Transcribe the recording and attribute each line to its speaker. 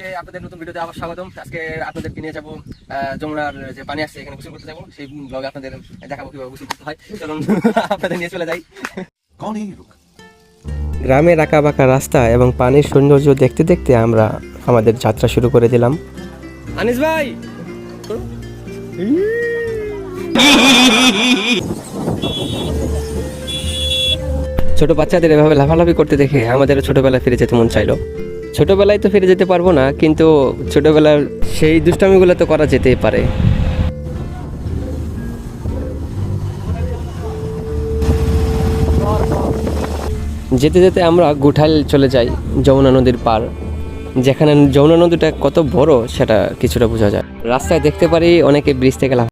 Speaker 1: আজকে আপনাদের নতুন ভিডিওতে আবার স্বাগতম। আজকে আপনাদেরকে নিয়ে যাবো যমুনার যে পানি আসছে এখানে গোসল করতে যাবো, সেই ব্লগে আপনাদের দেখাবো কিভাবে গোসল করতে হয়। চলুন আপনাদের নিয়ে চলে যাই।
Speaker 2: গ্রামের আঁকা বাঁকা রাস্তা এবং পানির সৌন্দর্য দেখতে দেখতে আমরা আমাদের যাত্রা শুরু করে দিলাম।
Speaker 1: আনিস ভাই,
Speaker 2: ছোট বাচ্চাদের এভাবে লাফালাফি করতে দেখে আমাদের ছোটবেলায় ফিরে যেতে মন চাইলো। ছোটবেলায় তো ফিরে যেতে পারবো না, কিন্তু ছোটবেলার সেই দুষ্টামিগুলো তো করা যেতেই পারে। যেতে যেতে আমরা গুঠাইল চলে যাই, যমুনা নদীর পার, যেখানে যমুনা নদীটা কত বড় সেটা কিছুটা বোঝা যায়। রাস্তায় দেখতে পারি অনেকে ব্রিজ থেকে